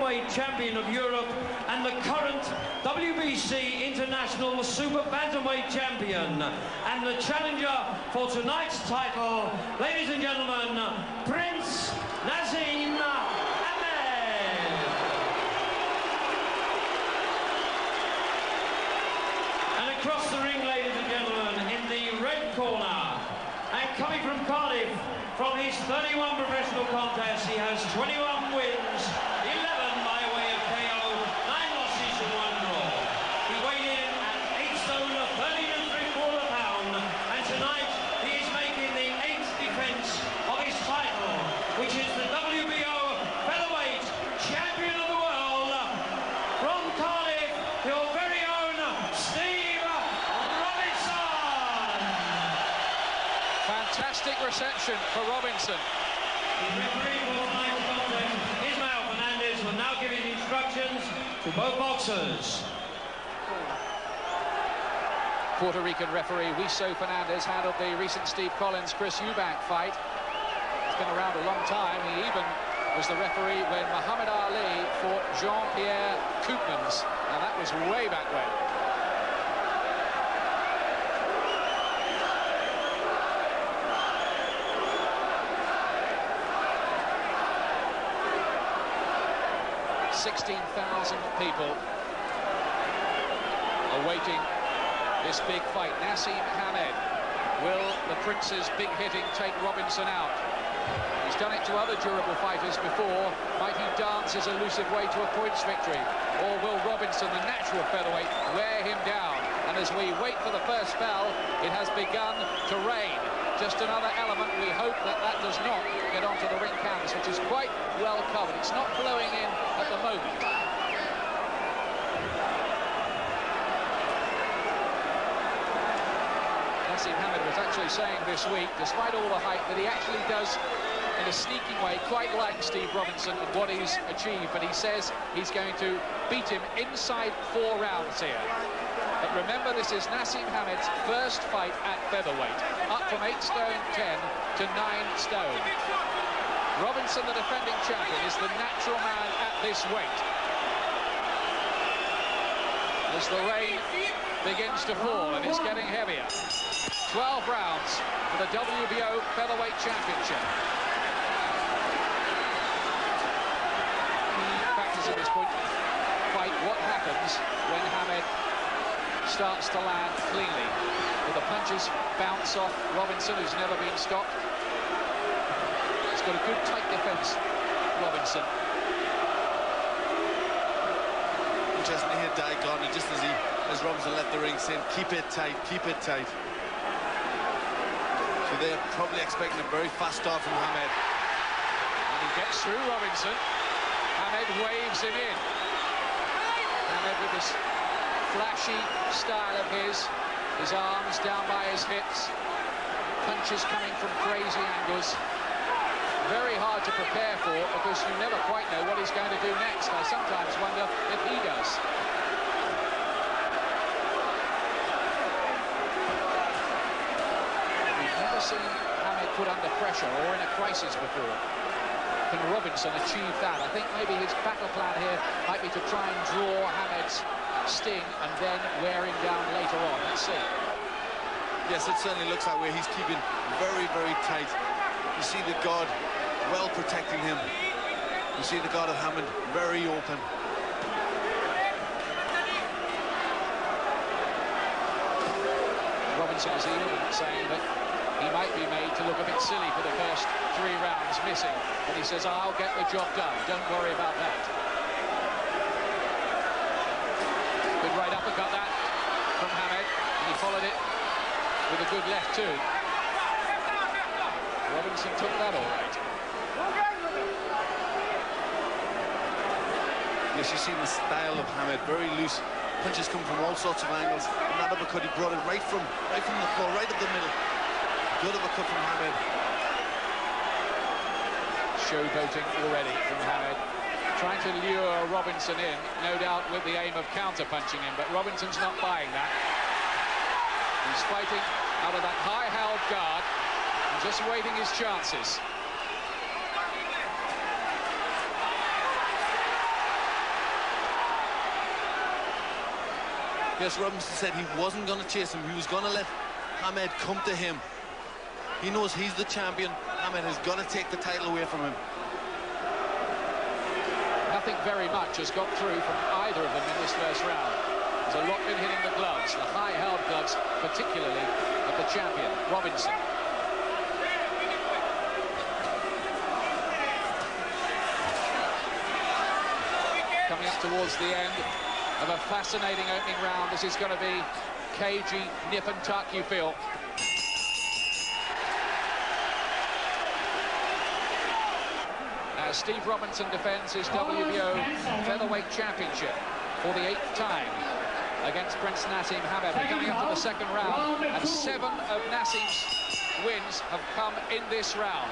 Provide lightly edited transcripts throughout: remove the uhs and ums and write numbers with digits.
Bantamweight Champion of Europe and the current WBC International Super Bantamweight Champion, and the challenger for tonight's title, ladies and gentlemen, Prince Naseem Ahmed. And across the ring, ladies and gentlemen, in the red corner, and coming from Cardiff, from his 31 professional contests, he has 21 wins, 11 by way of KO, 9 losses and 1 draw. He weighed in at 8 stone, 13 3/4 pound, and tonight he is making the 8th defence of his title, which is the WBO Featherweight Champion of the World. From Cardiff, your very own Steve Robinson. Fantastic reception for Robinson. The referee for tonight's contest, Ismael Fernandez, will now give his instructions to both boxers. Puerto Rican referee Wiso Fernandez handled the recent Steve Collins-Chris Eubank fight. He's been around a long time. He even was the referee when Muhammad Ali fought Jean-Pierre Koopmans. Now that was way back when. People awaiting this big fight. Naseem Hamed. Will the Prince's big hitting take Robinson out? He's done it to other durable fighters before. Might he dance his elusive way to a points victory? Or will Robinson, the natural featherweight, wear him down? And as we wait for the first bell, it has begun to rain. Just another element. We hope that that does not get onto the ring canvas, which is quite well covered. It's not flowing in at the moment. Naseem Hamed was actually saying this week, despite all the hype, that he actually does, in a sneaking way, quite like Steve Robinson and what he's achieved, but he says he's going to beat him inside 4 rounds here. But remember, this is Naseem Hamed's first fight at featherweight, up from 8 stone 10 to 9 stone. Robinson, the defending champion, is the natural man at this weight. As the rain begins to fall and it's getting heavier. 12 rounds for the WBO Featherweight Championship. Key factors at this point fight what happens when Hamed starts to land cleanly. Will the punches bounce off Robinson, who's never been stopped? He's got a good tight defense, Robinson. Just near Dagon, and just as Robinson let the ring in, keep it tight, keep it tight. So they're probably expecting a very fast start from Hamed. And he gets through Robinson. Hamed waves him in. Hamed with this flashy style of his arms down by his hips, punches coming from crazy angles. Very hard to prepare for because you never quite know what he's going to do next. I sometimes wonder if he does. Seen Hamed put under pressure or in a crisis before. Can Robinson achieve that? I think maybe his battle plan here might be to try and draw Hamed's sting and then wear him down later on. Let's see. Yes, it certainly looks that way. He's keeping very, very tight. You see the guard well protecting him. You see the guard of Hamed very open. Robinson is even saying that he might be made to look a bit silly for the first 3 rounds missing. But he says, I'll get the job done. Don't worry about that. Good right uppercut that from Hamed. And he followed it with a good left too. Robinson took that all right. Yes, you see the style of Hamed, very loose. Punches come from all sorts of angles. And that uppercut, he brought it right from the floor, right up the middle. Good uppercut from Hamed. Showboating already from Hamed. Trying to lure Robinson in, no doubt with the aim of counter-punching him, but Robinson's not buying that. He's fighting out of that high-held guard and just waiting his chances. Yes, Robinson said he wasn't going to chase him. He was going to let Hamed come to him. He knows he's the champion. Hamed has got to take the title away from him. Nothing very much has got through from either of them in this first round. There's a lot been hitting the gloves, the high-held gloves, particularly of the champion, Robinson. Coming up towards the end of a fascinating opening round. This is going to be cagey, nip and tuck, you feel. As Steve Robinson defends his WBO featherweight championship for the 8th time against Prince Naseem Hamed. We're coming up to the second round, and 7 of Naseem's wins have come in this round.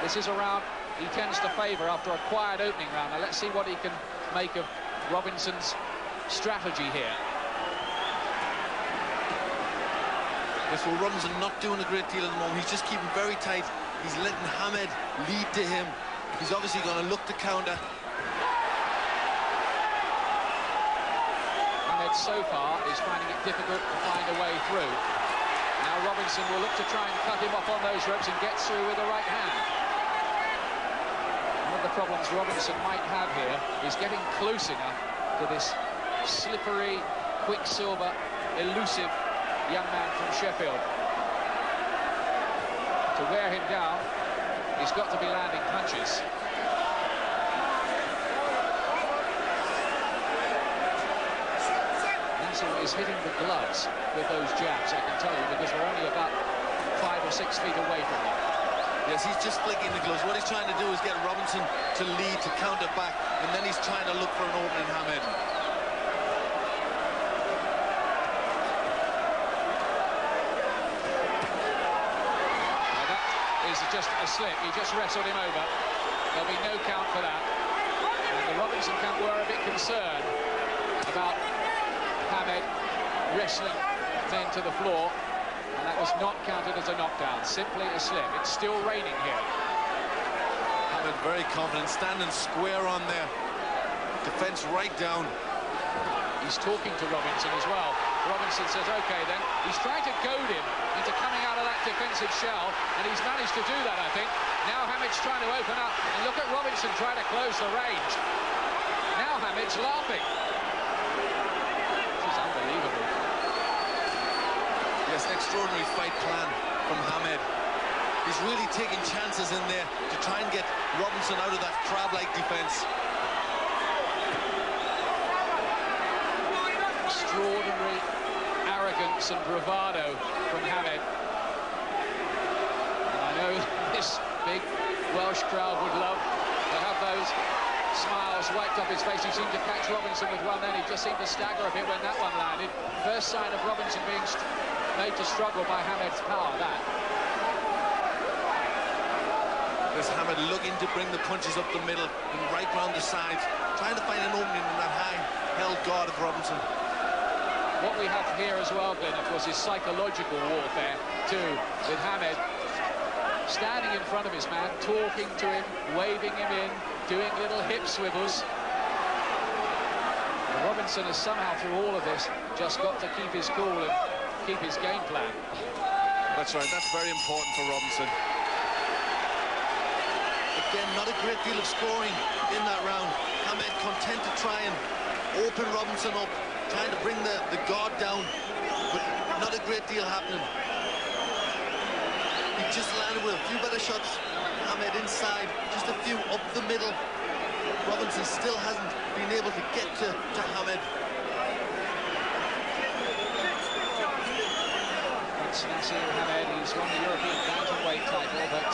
This is a round he tends to favour after a quiet opening round. Now let's see what he can make of Robinson's strategy here. Yes, well, Robinson not doing a great deal at the moment. He's just keeping very tight. He's letting Hamed lead to him. He's obviously going to look to counter. Hamed so far is finding it difficult to find a way through. Now Robinson will look to try and cut him off on those ropes and get through with the right hand. One of the problems Robinson might have here is getting close enough to this slippery, quicksilver, elusive young man from Sheffield. To wear him down, he's got to be landing punches. Naseem is hitting the gloves with those jabs, I can tell you, because we're only about 5 or 6 feet away from him. Yes, he's just flicking the gloves. What he's trying to do is get Robinson to lead, to counter back, and then he's trying to look for an opening, Hamed. Just a slip. He just wrestled him over. There'll be no count for that. And the Robinson camp were a bit concerned about Hamed wrestling men to the floor, and that was not counted as a knockdown, simply a slip. It's still raining here. Hamed very confident, standing square on there. Defense right down. He's talking to Robinson as well. Robinson says, OK, then. He's trying to goad him into coming out of that defensive shell, and he's managed to do that, I think. Now Hamed's trying to open up, and look at Robinson trying to close the range. Now Hamed's laughing. This is unbelievable. Yes, extraordinary fight plan from Hamed. He's really taking chances in there to try and get Robinson out of that crab-like defense. Extraordinary arrogance and bravado from Hamed. And I know this big Welsh crowd would love to have those smiles wiped off his face. He seemed to catch Robinson with one then. He just seemed to stagger a bit when that one landed. First sign of Robinson being made to struggle by Hamed's power, that. There's Hamed looking to bring the punches up the middle and right round the sides, trying to find an opening in that high-held guard of Robinson. What we have here as well, Glenn, of course, is psychological warfare, too, with Hamed standing in front of his man, talking to him, waving him in, doing little hip swivels. And Robinson has somehow, through all of this, just got to keep his cool and keep his game plan. That's right, that's very important for Robinson. Again, not a great deal of scoring in that round. Hamed content to try and open Robinson up, trying to bring the guard down, but not a great deal happening. He just landed with a few better shots. Hamed inside, just a few up the middle. Robinson still hasn't been able to get to Hamed. It's Naseem Hamed. He's won the European bantamweight title, but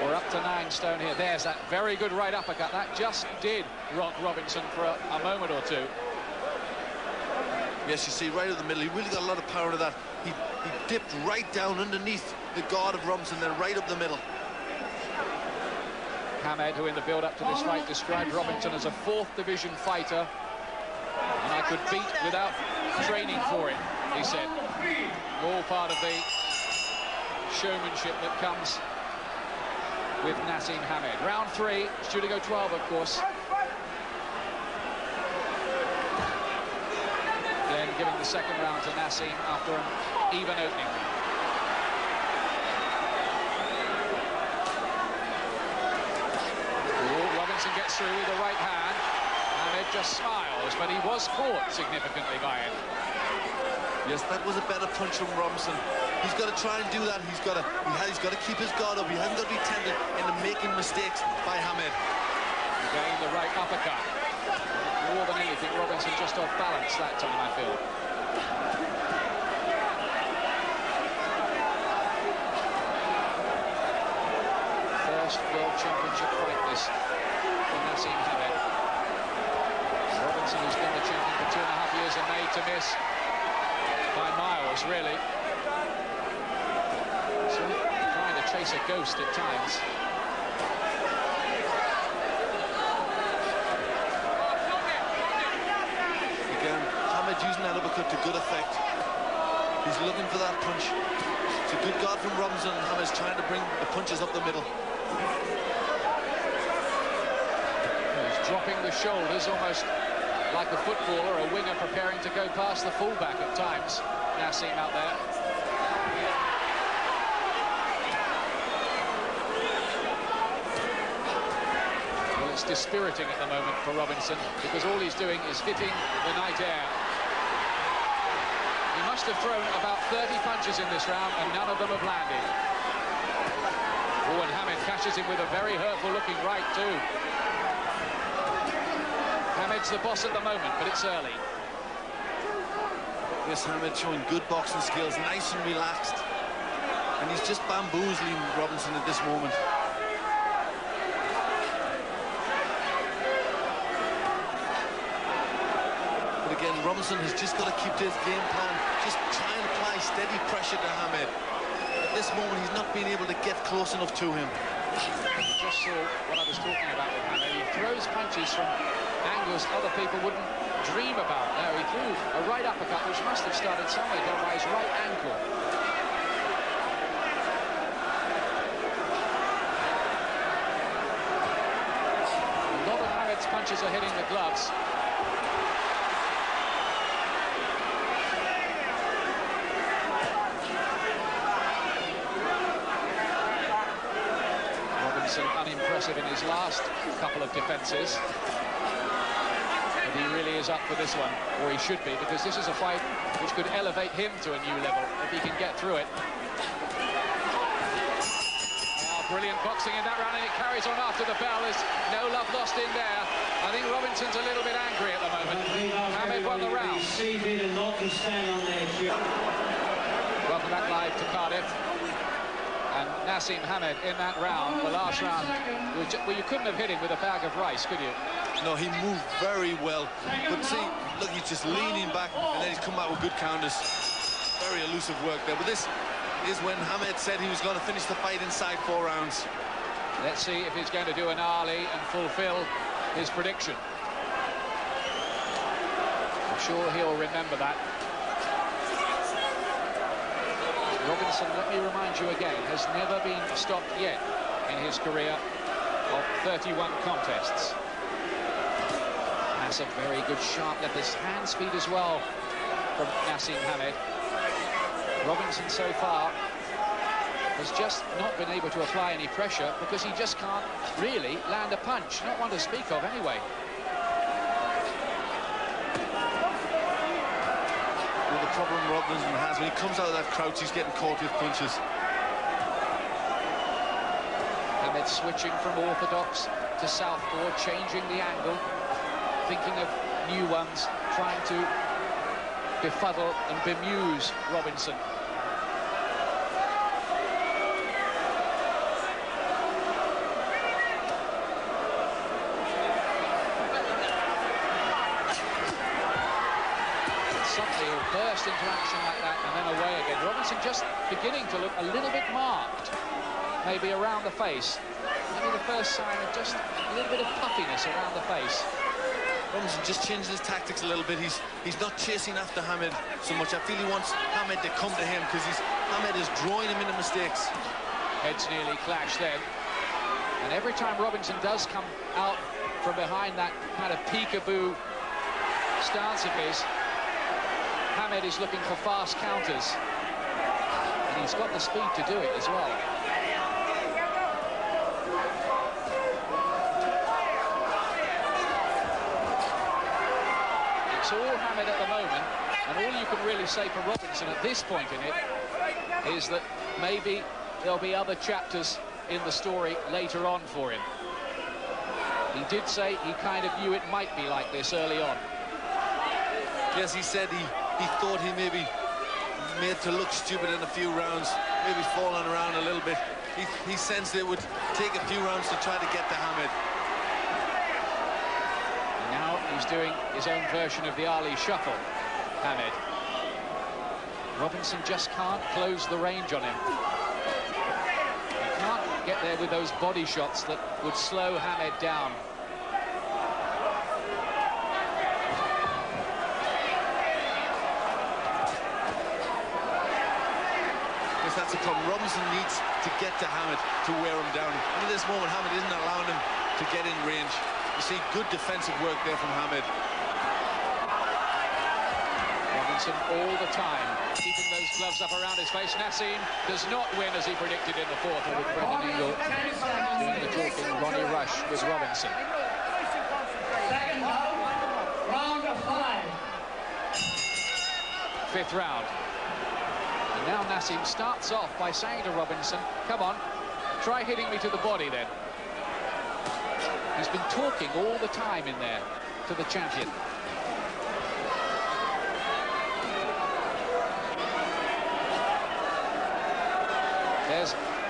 we're up to 9 stone here. There's that very good right uppercut. That just did rock Robinson for a moment or two. Yes, you see, right in the middle, he really got a lot of power to that. He dipped right down underneath the guard of Robinson, then right up the middle. Hamed, who in the build-up to this fight described Robinson as a 4th division fighter, and I could beat without training for it, he said. All part of the showmanship that comes with Naseem Hamed. Round 3, it's due to go 12, of course. giving the second round to Naseem after an even opening. Robinson gets through with the right hand. Hamed just smiles, but he was caught significantly by it. Yes, that was a better punch from Robinson. He's got to try and do that. He's got to keep his guard up. He hasn't got to be tempted into making mistakes by Hamed. Again, the right uppercut. More than anything, Robinson just off balance that time, I feel. First World Championship fight this for Naseem Hamed. Robinson, who's been the champion for 2.5 years and made to miss by miles, really. So, trying to chase a ghost at times. Again, Hamed using that uppercut to good effect. He's looking for that punch. It's a good guard from Robinson, and Hamed's trying to bring the punches up the middle. He's dropping the shoulders almost like a footballer, a winger preparing to go past the fullback at times. Naseem out there. Well, it's dispiriting at the moment for Robinson because all he's doing is hitting the night air. He must have thrown about 30 punches in this round and none of them have landed. Oh, and Hamed catches him with a very hurtful looking right too. Hamed's the boss at the moment, but it's early. Yes, Hamed showing good boxing skills, nice and relaxed. And he's just bamboozling Robinson at this moment. But again, Robinson has just got to keep to his game plan, just try and apply steady pressure to Hamed. At this moment, he's not being able to get close enough to him. Just saw what I was talking about with Hamed. He throws punches from angles other people wouldn't dream about. Now he threw a right uppercut which must have started somewhere down by his right ankle. A lot of Hamed's punches are hitting the gloves. Robinson unimpressive in his last couple of defences. He really is up for this one, or he should be, because this is a fight which could elevate him to a new level if he can get through it. Brilliant boxing in that round, and it carries on after the bell. There's no love lost in there. I think Robinson's a little bit angry at the moment. Hamed won the round. Welcome back live to Cardiff. And Naseem Hamed in that round, the last round, well, you couldn't have hit him with a bag of rice, could you? No, he moved very well. But see, look, he's just leaning back, and then he's come out with good counters. Very elusive work there. But this is when Hamed said he was going to finish the fight inside 4 rounds. Let's see if he's going to do an Ali and fulfill his prediction. I'm sure he'll remember that. Robinson, let me remind you again, has never been stopped yet in his career of 31 contests. That's a very good sharp left. There's hand speed as well from Naseem Hamed. Robinson so far has just not been able to apply any pressure because he just can't really land a punch, not one to speak of anyway. Well, the problem Robinson has, when he comes out of that crouch, he's getting caught with punches. Hamed switching from orthodox to southpaw, changing the angle, thinking of new ones, trying to befuddle and bemuse Robinson. Suddenly he'll burst into action like that and then away again. Robinson just beginning to look a little bit marked, maybe around the face. Maybe the first sign of just a little bit of puffiness around the face. Robinson just changed his tactics a little bit. He's not chasing after Hamed so much. I feel he wants Hamed to come to him because Hamed is drawing him into mistakes. Heads nearly clash then. And every time Robinson does come out from behind that kind of peekaboo stance of his, Hamed is looking for fast counters. And he's got the speed to do it as well. It's all Hamed at the moment, and all you can really say for Robinson at this point in it is that maybe there'll be other chapters in the story later on for him. He did say he kind of knew it might be like this early on. Yes, he said he thought he maybe made to look stupid in a few rounds, maybe falling around a little bit. He sensed it would take a few rounds to try to get to Hamed. Now he's doing his own version of the Ali shuffle, Hamed. Robinson just can't close the range on him. He can't get there with those body shots that would slow Hamed down. That's the problem. Robinson needs to get to Hamed to wear him down. And at this moment, Hamed isn't allowing him to get in range. You see good defensive work there from Hamed. Robinson all the time, keeping those gloves up around his face. Naseem does not win as he predicted in the fourth, with Brendan Ingle doing the talking. Ronnie Rush with Robinson. Second round of 5. Fifth round. And now Naseem starts off by saying to Robinson, come on, try hitting me to the body then. He's been talking all the time in there to the champion.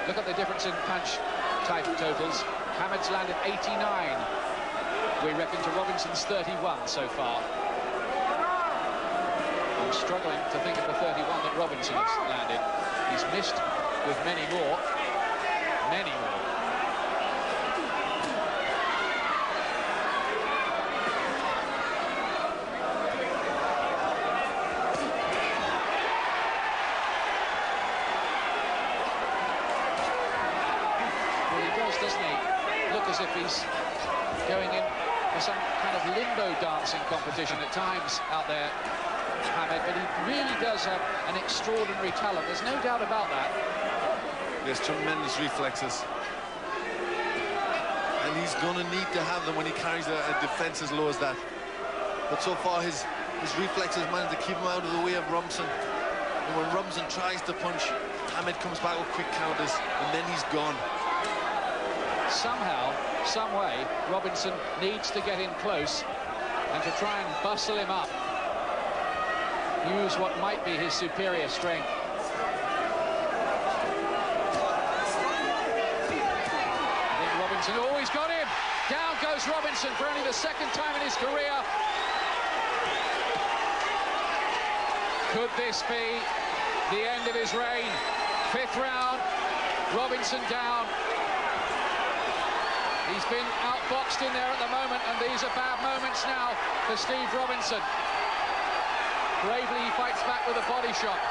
Look at the difference in punch type totals. Hamed's landed 89. We reckon to Robinson's 31 so far. I'm struggling to think of the 31 that Robinson has landed. He's missed with many more. Many more. Doesn't he? Look as if he's going in for some kind of limbo dancing competition at times out there, Hamed, but he really does have an extraordinary talent. There's no doubt about that. He has tremendous reflexes. And he's going to need to have them when he carries a defense as low as that. But so far, his reflexes managed to keep him out of the way of Robinson. And when Robinson tries to punch, Hamed comes back with quick counters, and then he's gone. Somehow, some way, Robinson needs to get in close and to try and bustle him up. Use what might be his superior strength. I think Robinson, oh, he's got him! Down goes Robinson for only the second time in his career. Could this be the end of his reign? Fifth round, Robinson down. He's been outboxed in there at the moment, and these are bad moments now for Steve Robinson. Bravely, he fights back with a body shot.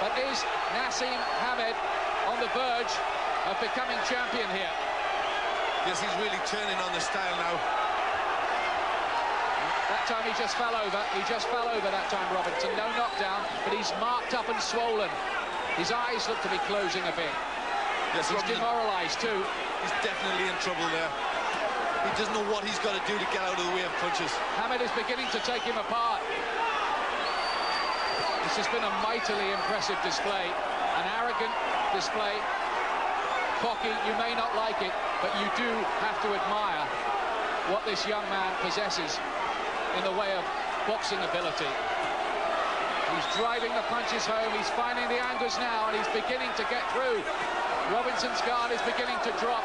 But is Naseem Hamed on the verge of becoming champion here? Yes, he's really turning on the style now. That time he just fell over. He just fell over that time, Robinson. No knockdown, but he's marked up and swollen. His eyes look to be closing a bit. Yes, he's demoralised too. He's definitely in trouble there. He doesn't know what he's got to do to get out of the way of punches. Hamed is beginning to take him apart. This has been a mightily impressive display, an arrogant display. Cocky, you may not like it, but you do have to admire what this young man possesses in the way of boxing ability. He's driving the punches home, he's finding the angles now, and he's beginning to get through. Robinson's guard is beginning to drop.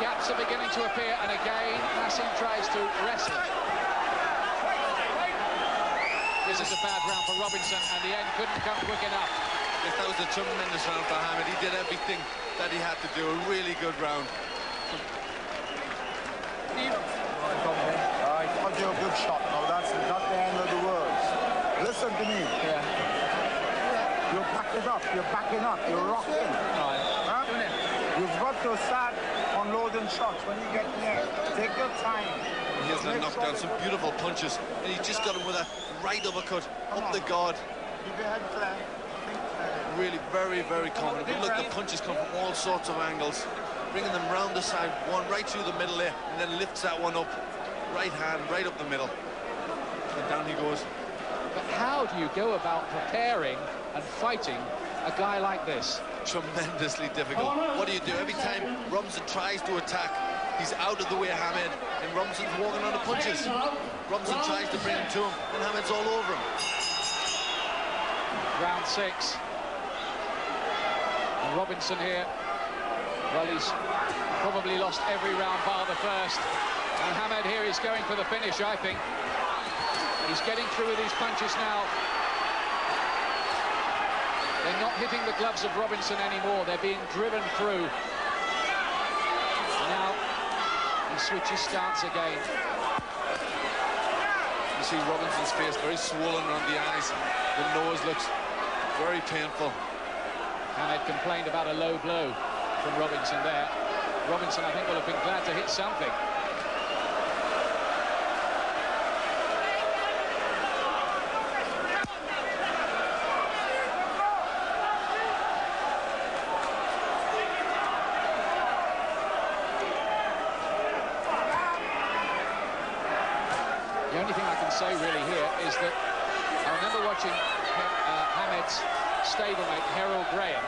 Gaps are beginning to appear, and again, Naseem tries to wrestle. This is a bad round for Robinson, and the end couldn't come quick enough. Yes, that was a tremendous round for Hamed. He did everything that he had to do. A really good round. I thought you were a good shot. No, that's not the end of the world. Listen to me. Yeah. You're backing up. You're backing up. You're rocking. Right. Huh? You've got to start unloading shots when you get near. Take your time. Here's the knockdown, some beautiful punches, and he just got him with a right uppercut up the guard. Really very, very confident. But look, the punches come from all sorts of angles, bringing them round the side, one right through the middle there, and then lifts that one up. Right hand, right up the middle. And down he goes. But how do you go about preparing and fighting a guy like this? Tremendously difficult. What do you do? Every time Robinson tries to attack, he's out of the way of Hamed, and Robinson's walking on the punches. Robinson tries to bring him to him, and Hamed's all over him. Round 6. And Robinson here, well, he's probably lost every round bar the first. And Hamed here is going for the finish, I think. He's getting through with these punches now. They're not hitting the gloves of Robinson anymore. They're being driven through. Now he switches stance again. You see Robinson's face very swollen around the eyes. The nose looks very painful. Hamed complained about a low blow from Robinson there. Robinson, I think, will have been glad to hit something. The only thing I can say really here is that I remember watching Hamed's stablemate Harold Graham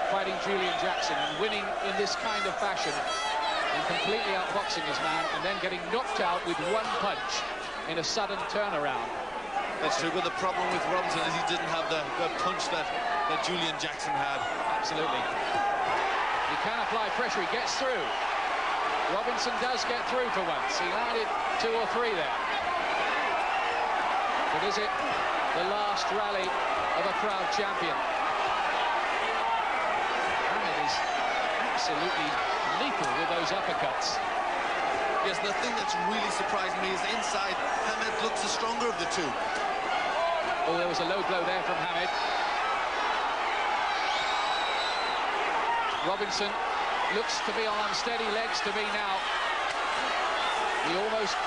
fighting Julian Jackson and winning in this kind of fashion and completely outboxing his man and then getting knocked out with one punch in a sudden turnaround. That's true, but the problem with Robinson is he didn't have the punch that Julian Jackson had. Absolutely. He can apply pressure, he gets through. Robinson does get through for once. He landed 2 or 3 there. But is it the last rally of a proud champion? Hamed is absolutely lethal with those uppercuts. Yes, the thing that's really surprised me is inside, Hamed looks the stronger of the two. Oh, there was a low blow there from Hamed. Robinson looks to be on unsteady legs to me now. He almost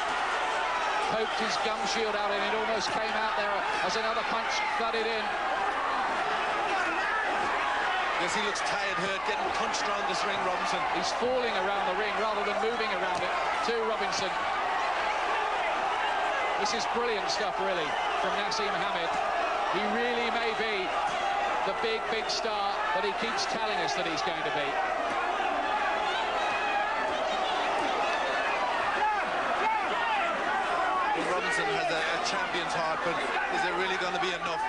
poked his gum shield out and it almost came out there as another punch thudded in. Yes, he looks tired, hurt, getting punched around this ring, Robinson. He's falling around the ring rather than moving around it to Robinson. This is brilliant stuff, really, from Naseem Hamed. He really may be the big, big star that he keeps telling us that he's going to be. Robinson has a champion's heart, but is it really going to be enough?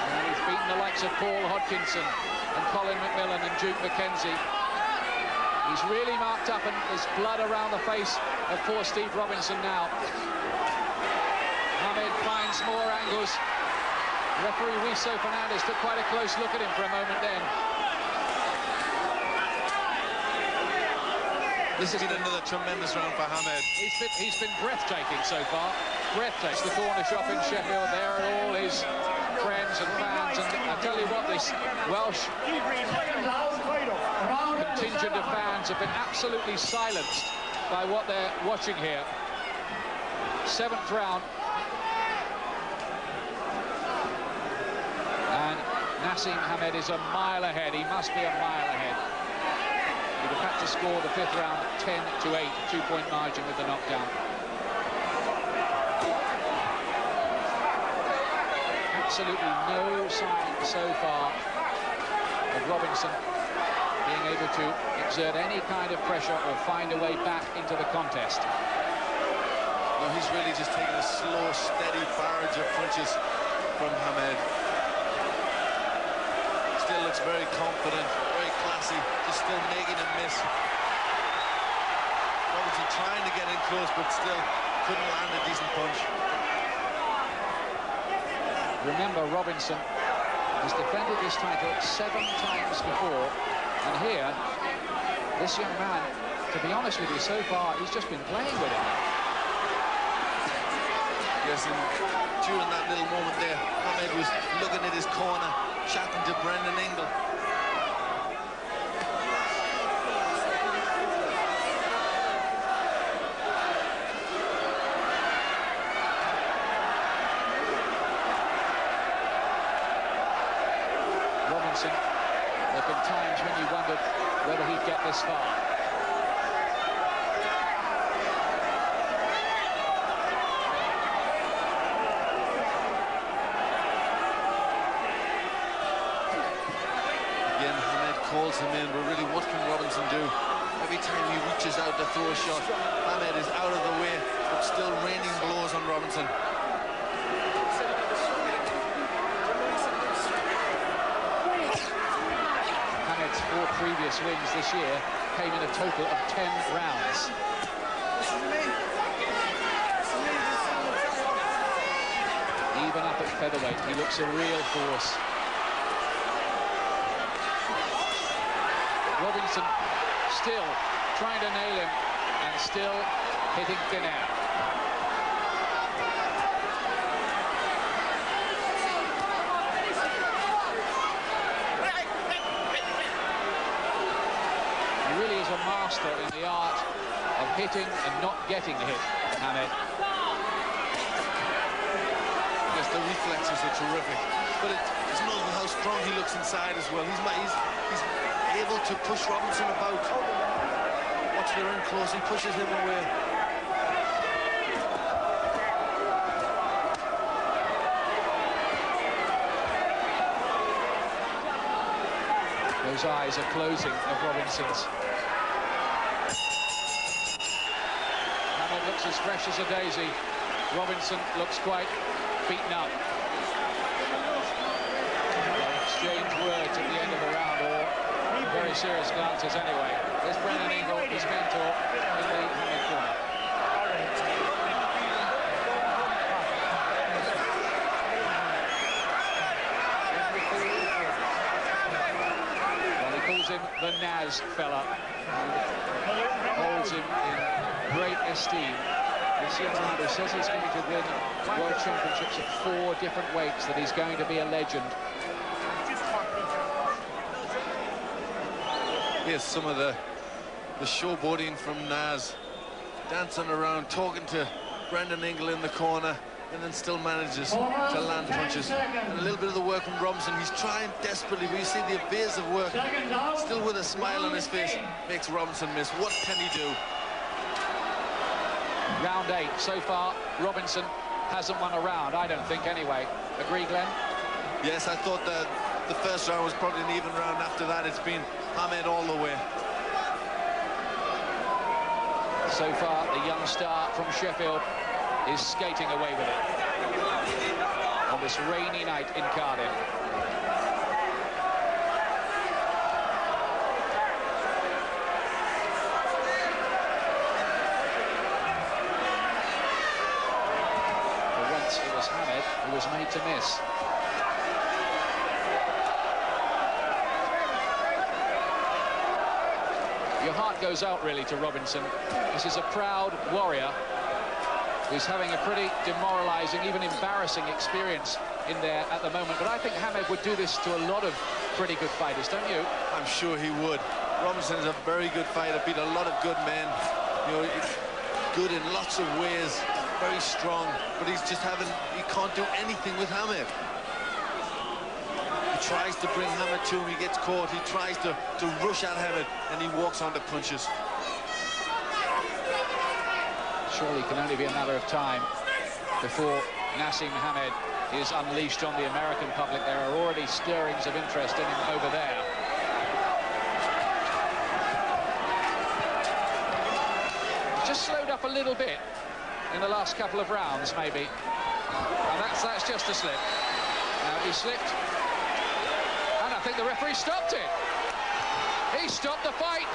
And he's beaten the likes of Paul Hodkinson and Colin McMillan and Duke McKenzie. He's really marked up and there's blood around the face of poor Steve Robinson now. Hamed finds more angles. Referee Wiso Fernandez took quite a close look at him for a moment then. This has been another tremendous round for Hamed. He's been breathtaking so far. Breathtaking. The corner shop in Sheffield, there are all his friends and fans, and I tell you what, this Welsh contingent of fans have been absolutely silenced by what they're watching here. 7th round. And Naseem Hamed is a mile ahead. He must be a mile ahead. He'd have had to score the 5th round 10-8, 2-point margin with the knockdown. Absolutely no sign so far of Robinson being able to exert any kind of pressure or find a way back into the contest. No, he's really just taking a slow, steady barrage of punches from Hamed. Still looks very confident, very classy, just still making a miss. Robinson trying to get in close, but still couldn't land a decent punch. Remember, Robinson has defended this title 7 times before, and here, this young man, to be honest with you, so far, he's just been playing with him. Yes, and during that little moment there, Hamed was looking at his corner, chatting to Brendan Ingle. There have been times when you wondered whether he'd get this far. Again, Hamed calls him in, but really what can Robinson do? Every time he reaches out to throw a shot, Hamed is out of the way, but still raining blows on Robinson. Hamed's 4 previous wins this year came in a total of 10 rounds. Even up at featherweight, he looks a real force. Robinson still trying to nail him and still hitting thin air. He really is a master in the art of hitting and not getting hit, Hamed. Yes, the reflexes are terrific, but it's notable how strong he looks inside as well. He's able to push Robinson about. Watch, they're in close, he pushes him away. Those eyes are closing of Robinson's. Hamed looks as fresh as a daisy. Robinson looks quite beaten up. They exchange words at the end of the round, or very serious glances anyway. There's Brendan Ingle, his mentor, in the Hamed corner. Well, he calls him the Naz fella. Holds him in great esteem. This young man who says he's going to win World Championships at 4 different weights, that he's going to be a legend. Yes, some of the showboating from Naz, dancing around, talking to Brendan Ingle in the corner, and then still manages to land punches. And a little bit of the work from Robinson. He's trying desperately, but you see the evasive work, still with a smile on his face, makes Robinson miss. What can he do? Round 8 so far. Robinson hasn't won a round, I don't think, anyway. Agree, Glenn? Yes, I thought that the first round was probably an even round. After that, it's been Hamed all the way. So far, the young star from Sheffield is skating away with it on this rainy night in Cardiff. For once, it was Hamed who was made to miss. Your heart goes out, really, to Robinson. This is a proud warrior who's having a pretty demoralising, even embarrassing experience in there at the moment. But I think Hamed would do this to a lot of pretty good fighters, don't you? I'm sure he would. Robinson is a very good fighter, beat a lot of good men. You know, he's good in lots of ways, very strong, but he can't do anything with Hamed. He tries to bring Hamed to him, he gets caught, he tries to rush at Hamed, and he walks onto punches. Surely it can only be a matter of time before Naseem Hamed is unleashed on the American public. There are already stirrings of interest in him over there. He's just slowed up a little bit in the last couple of rounds, maybe. And that's just a slip. Now, he slipped. And I think the referee stopped it. He stopped the fight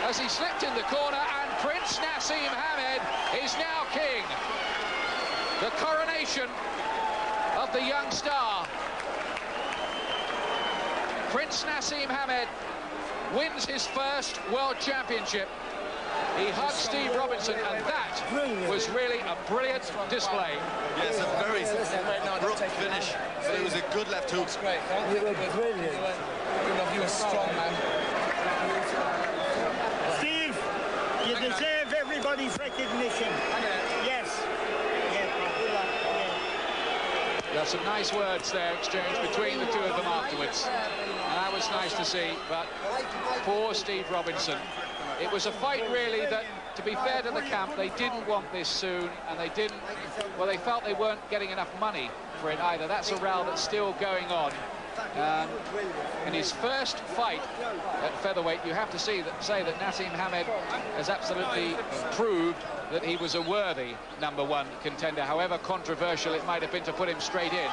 as he slipped in the corner, and Prince Naseem Hamed is now king. The coronation of the young star. Prince Naseem Hamed wins his first World Championship. He hugged Steve Robinson, and that was really a brilliant display. Yes, a very abrupt finish, but it was a good left hook. Great. You were brilliant. You were strong, man. Steve, you deserve everybody's recognition. Yes. There are some nice words there exchanged between the two of them afterwards. And that was nice to see, but poor Steve Robinson. It was a fight, really, that, to be fair to the camp, they didn't want this soon, and they didn't... Well, they felt they weren't getting enough money for it either. That's a row that's still going on. In his first fight at featherweight, you have to say that Naseem Hamed has absolutely proved that he was a worthy #1 contender, however controversial it might have been to put him straight in.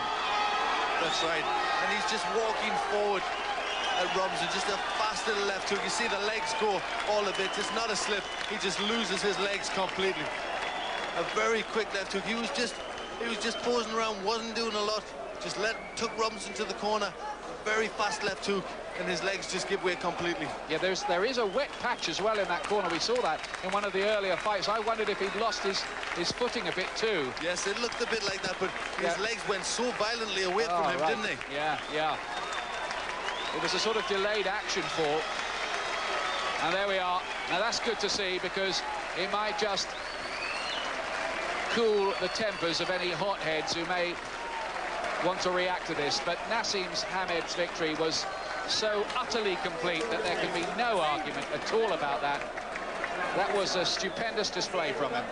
That's right, and he's just walking forward at Robinson, just a fast little left hook. You see the legs go all a bit. It's not a slip. He just loses his legs completely. A very quick left hook. He was just posing around, wasn't doing a lot. Just took Robinson to the corner. Very fast left hook, and his legs just give way completely. Yeah, there is a wet patch as well in that corner. We saw that in one of the earlier fights. I wondered if he'd lost his footing a bit too. Yes, it looked a bit like that, but his legs went so violently away from him, right. didn't they? Yeah, yeah. It was a sort of delayed action fall. And there we are. Now that's good to see, because it might just cool the tempers of any hotheads who may want to react to this. But Naseem Hamed's victory was so utterly complete that there can be no argument at all about that. That was a stupendous display from him.